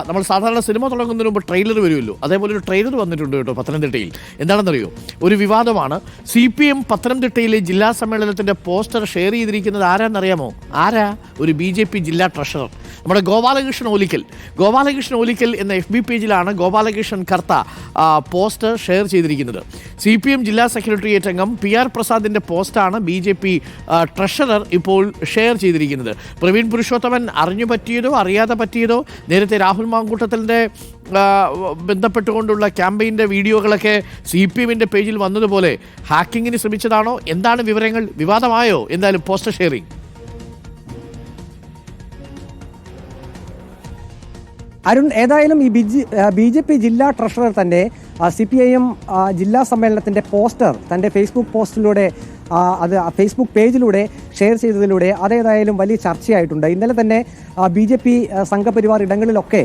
നമ്മൾ സാധാരണ സിനിമ തുടങ്ങുന്നതിന് മുമ്പ് ട്രെയിലർ വരുമല്ലോ, അതേപോലെ ഒരു ട്രെയിലർ വന്നിട്ടുണ്ട് കേട്ടോ പത്തനംതിട്ടയിൽ. എന്താണെന്നറിയോ, ഒരു വിവാദമാണ്. CPM പത്തനംതിട്ടയിലെ ജില്ലാ സമ്മേളനത്തിൻ്റെ പോസ്റ്റർ ഷെയർ ചെയ്തിരിക്കുന്നത് ആരാന്നറിയാമോ? ആരാ? ഒരു BJP ജില്ലാ ട്രഷറർ, നമ്മുടെ ഗോപാലകൃഷ്ണൻ ഓലിക്കൽ എന്ന FB പേജിലാണ് ഗോപാലകൃഷ്ണൻ കർത്ത പോസ്റ്റർ ഷെയർ ചെയ്തിരിക്കുന്നത്. CPM ജില്ലാ സെക്രട്ടേറിയറ്റ് അംഗം PR പ്രസാദിൻ്റെ പോസ്റ്റാണ് BJP ട്രഷറർ ഇപ്പോൾ ഷെയർ ചെയ്തിരിക്കുന്നത്. പ്രവീൺ പുരുഷോത്തമൻ അറിഞ്ഞു പറ്റിയതോ അറിയാതെ പറ്റിയതോ, നേരത്തെ രാഹുൽ മാങ്കൂട്ടത്തിൻ്റെ ബന്ധപ്പെട്ടുകൊണ്ടുള്ള ക്യാമ്പയിൻ്റെ വീഡിയോകളൊക്കെ CPMൻ്റെ പേജിൽ വന്നതുപോലെ ഹാക്കിങ്ങിന് ശ്രമിച്ചതാണോ? എന്താണ് വിവരങ്ങൾ? വിവാദമായോ എന്തായാലും പോസ്റ്റർ ഷെയറിംഗ്? അരുൺ, ഏതായാലും ഈ BJP ജില്ലാ ട്രഷറർ തന്നെ CPIM ജില്ലാ സമ്മേളനത്തിൻ്റെ പോസ്റ്റർ തൻ്റെ ഫേസ്ബുക്ക് പോസ്റ്റിലൂടെ അത് ഫേസ്ബുക്ക് പേജിലൂടെ ഷെയർ ചെയ്തതിലൂടെ അതേതായാലും വലിയ ചർച്ചയായിട്ടുണ്ട്. ഇന്നലെ തന്നെ BJP സംഘപരിവാർ ഇടങ്ങളിലൊക്കെ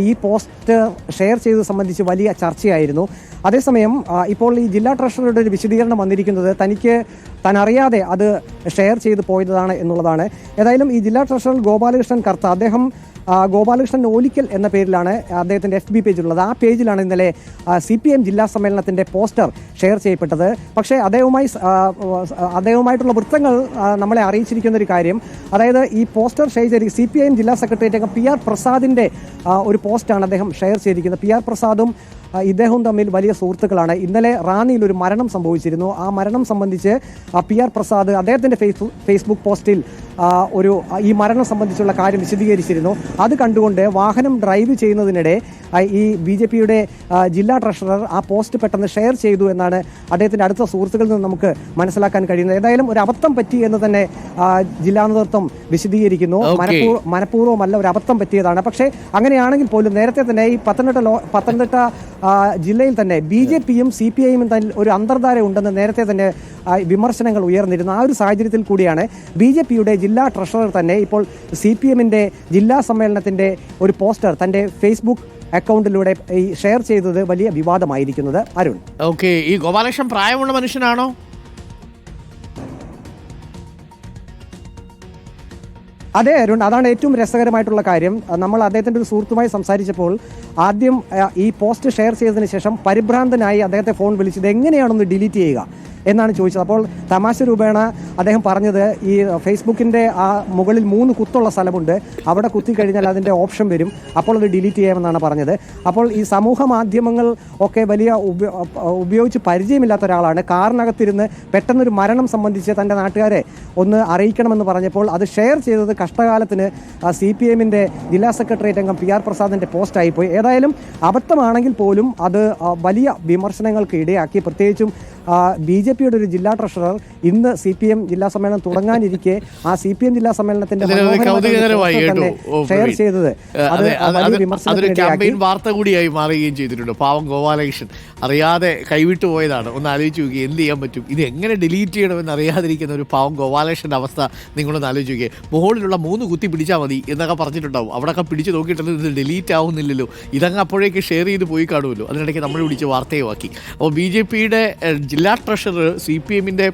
ഈ പോസ്റ്റ് ഷെയർ ചെയ്തത് സംബന്ധിച്ച് വലിയ ചർച്ചയായിരുന്നു. അതേസമയം ഇപ്പോൾ ഈ ജില്ലാ ട്രഷററുടെ ഒരു വിശദീകരണം വന്നിരിക്കുന്നത് താൻ അറിയാതെ അത് ഷെയർ ചെയ്ത് പോയതാണ് എന്നുള്ളതാണ്. ഏതായാലും ഈ ജില്ലാ ട്രഷറർ ഗോപാലകൃഷ്ണൻ കർത്ത, അദ്ദേഹം ഗോപാലകൃഷ്ണൻ ഓലിക്കൽ എന്ന പേരിലാണ് അദ്ദേഹത്തിൻ്റെ FB പേജിലുള്ളത്. ആ പേജിലാണ് ഇന്നലെ CPM ജില്ലാ സമ്മേളനത്തിൻ്റെ പോസ്റ്റർ ഷെയർ ചെയ്യപ്പെട്ടത്. പക്ഷേ അദ്ദേഹവുമായിട്ടുള്ള വൃത്തങ്ങൾ നമ്മളെ അറിയിച്ചിരിക്കുന്ന ഒരു കാര്യം, അതായത് ഈ പോസ്റ്റർ ഷെയർ ചെയ്ത് CPIM ജില്ലാ സെക്രട്ടേറിയറ്റ് അംഗം PR പ്രസാദിൻ്റെ ഒരു പോസ്റ്റാണ് അദ്ദേഹം ഷെയർ ചെയ്തിരിക്കുന്നത്. PR പ്രസാദും ഇദ്ദേഹവും തമ്മിൽ വലിയ സുഹൃത്തുക്കളാണ്. ഇന്നലെ റാന്നിയിൽ ഒരു മരണം സംഭവിച്ചിരുന്നു. ആ മരണം സംബന്ധിച്ച് PR പ്രസാദ് അദ്ദേഹത്തിൻ്റെ ഫേസ്ബുക്ക് പോസ്റ്റിൽ ഈ മരണം സംബന്ധിച്ചുള്ള കാര്യം വിശദീകരിച്ചിരുന്നു. അത് കണ്ടുകൊണ്ട് വാഹനം ഡ്രൈവ് ചെയ്യുന്നതിനിടെ ഈ BJPയുടെ ജില്ലാ ട്രഷറർ ആ പോസ്റ്റ് പെട്ടെന്ന് ഷെയർ ചെയ്തു എന്നാണ് അദ്ദേഹത്തിൻ്റെ അടുത്ത സുഹൃത്തുക്കളിൽ നിന്ന് നമുക്ക് മനസ്സിലാക്കാൻ കഴിയുന്നത്. ഏതായാലും ഒരു അബദ്ധം പറ്റി എന്ന് തന്നെ ജില്ലാ നേതൃത്വം വിശദീകരിക്കുന്നു. മനഃപൂർവ്വമല്ല, ഒരു അബദ്ധം പറ്റിയതാണ്. പക്ഷേ അങ്ങനെയാണെങ്കിൽ പോലും നേരത്തെ തന്നെ ഈ പത്തനംതിട്ട ജില്ലയിൽ തന്നെ BJPയും CPIയും തമ്മിൽ ഒരു അന്തർധാര ഉണ്ടെന്ന് നേരത്തെ തന്നെ വിമർശനങ്ങൾ ഉയർന്നിരുന്നു. ആ ഒരു സാഹചര്യത്തിൽ കൂടിയാണ് BJPയുടെ ജില്ലാ ട്രഷറർ തന്നെ ഇപ്പോൾ CPMൻ്റെ ജില്ലാ സമ്മേളനത്തിൻ്റെ ഒരു പോസ്റ്റർ തൻ്റെ ഫേസ്ബുക്ക് അക്കൗണ്ടിലൂടെ ഷെയർ ചെയ്തത് വലിയ വിവാദമായിരിക്കുന്നത്. അരുൺ, ഓക്കെ, ഈ ഗോപാലകൃഷ്ണൻ പ്രായമുള്ള മനുഷ്യനാണോ? അതെ അരുൺ, അതാണ് ഏറ്റവും രസകരമായിട്ടുള്ള കാര്യം. നമ്മൾ അദ്ദേഹത്തിൻ്റെ ഒരു സുഹൃത്തുമായി സംസാരിച്ചപ്പോൾ ആദ്യം ഈ പോസ്റ്റ് ഷെയർ ചെയ്തതിന് ശേഷം പരിഭ്രാന്തനായി അദ്ദേഹത്തെ ഫോൺ വിളിച്ചത് എങ്ങനെയാണൊന്ന് ഡിലീറ്റ് ചെയ്യുക എന്നാണ് ചോദിച്ചത്. അപ്പോൾ തമാശ രൂപേണ അദ്ദേഹം പറഞ്ഞത് ഈ ഫേസ്ബുക്കിൻ്റെ ആ മുകളിൽ 3 കുത്തുള്ള സ്ഥലമുണ്ട്, അവിടെ കുത്തിക്കഴിഞ്ഞാൽ അതിൻ്റെ ഓപ്ഷൻ വരും, അപ്പോൾ അത് ഡിലീറ്റ് ചെയ്യാമെന്നാണ് പറഞ്ഞത്. അപ്പോൾ ഈ സമൂഹ മാധ്യമങ്ങൾ ഒക്കെ വലിയ ഉപയോഗിച്ച് പരിചയമില്ലാത്ത ഒരാളാണ്. കാറിനകത്തിരുന്ന് പെട്ടെന്നൊരു മരണം സംബന്ധിച്ച് തൻ്റെ നാട്ടുകാരെ ഒന്ന് അറിയിക്കണമെന്ന് പറഞ്ഞപ്പോൾ അത് ഷെയർ ചെയ്തത് കഷ്ടകാലത്തിന് CPMൻ്റെ ജില്ലാ സെക്രട്ടേറിയറ്റ് അംഗം PR പ്രസാദിൻ്റെ പോസ്റ്റായിപ്പോയി. ഏതായാലും അബദ്ധമാണെങ്കിൽ പോലും അത് വലിയ വിമർശനങ്ങൾക്ക് ഇടയാക്കി. പ്രത്യേകിച്ചും BJPയുടെ ഒരു ജില്ലാ ട്രഷറർ ഇന്ന് CPM ജില്ലാ സമ്മേളനം തുടങ്ങാനിരിക്കെ ആ CPM ജില്ലാ സമ്മേളനത്തിന്റെ ഷെയർ ചെയ്തത് അതൊരു ക്യാമ്പയിൻ വാർത്ത കൂടിയായി മാറുകയും ചെയ്തിട്ടുണ്ട്. പാവം ഗോപാലകൃഷ്ണൻ അറിയാതെ കൈവിട്ടു പോയതാണ്. ഒന്ന് ആലോചിച്ച് നോക്കി, എന്ത് ചെയ്യാൻ പറ്റും? ഇത് എങ്ങനെ ഡിലീറ്റ് ചെയ്യണമെന്ന് അറിയാതിരിക്കുന്ന ഒരു പാവം ഗോപാലകൃഷ്ണൻ്റെ അവസ്ഥ നിങ്ങളൊന്ന് ആലോചിച്ച് നോക്കിയേ. മുകളിലുള്ള 3 കുത്തി പിടിച്ചാൽ മതി എന്നൊക്കെ പറഞ്ഞിട്ടുണ്ടാവും. അവിടെയൊക്കെ പിടിച്ച് നോക്കിയിട്ടത് ഇത് ഡിലീറ്റ് ആവുന്നില്ലല്ലോ, ഇതങ്ങ് അപ്പോഴേക്ക് ഷെയർ ചെയ്ത് പോയി കാണുമല്ലോ. അതിനിടയ്ക്ക് നമ്മൾ പിടിച്ച് വാർത്തയുമാക്കി. അപ്പോൾ BJPയുടെ ജില്ലാ ട്രഷറർ CPMൻ്റെ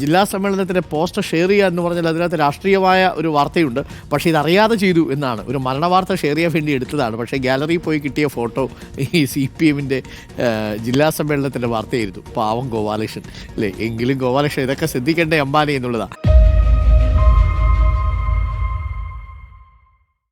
ജില്ലാ സമ്മേളനത്തിൻ്റെ പോസ്റ്റർ ഷെയർ ചെയ്യുക എന്ന് പറഞ്ഞാൽ അതിനകത്ത് രാഷ്ട്രീയമായ ഒരു വാർത്തയുണ്ട്. പക്ഷേ ഇതറിയാതെ ചെയ്തു എന്നാണ്. ഒരു മരണ വാർത്ത ഷെയർ ചെയ്യാൻ വേണ്ടി എടുത്തതാണ്. പക്ഷേ ഗാലറിയിൽ പോയി കിട്ടിയ ഫോട്ടോ ഈ CPMൻ്റെ ജില്ലാ സമ്മേളനത്തിൻ്റെ വാർത്തയായിരുന്നു. പാവം ഗോപാലകൃഷ്ണൻ അല്ലേ? എങ്കിലും ഗോപാലകൃഷ്ണൻ ഇതൊക്കെ ശ്രദ്ധിക്കേണ്ടേ അംബാനി എന്നുള്ളതാണ്.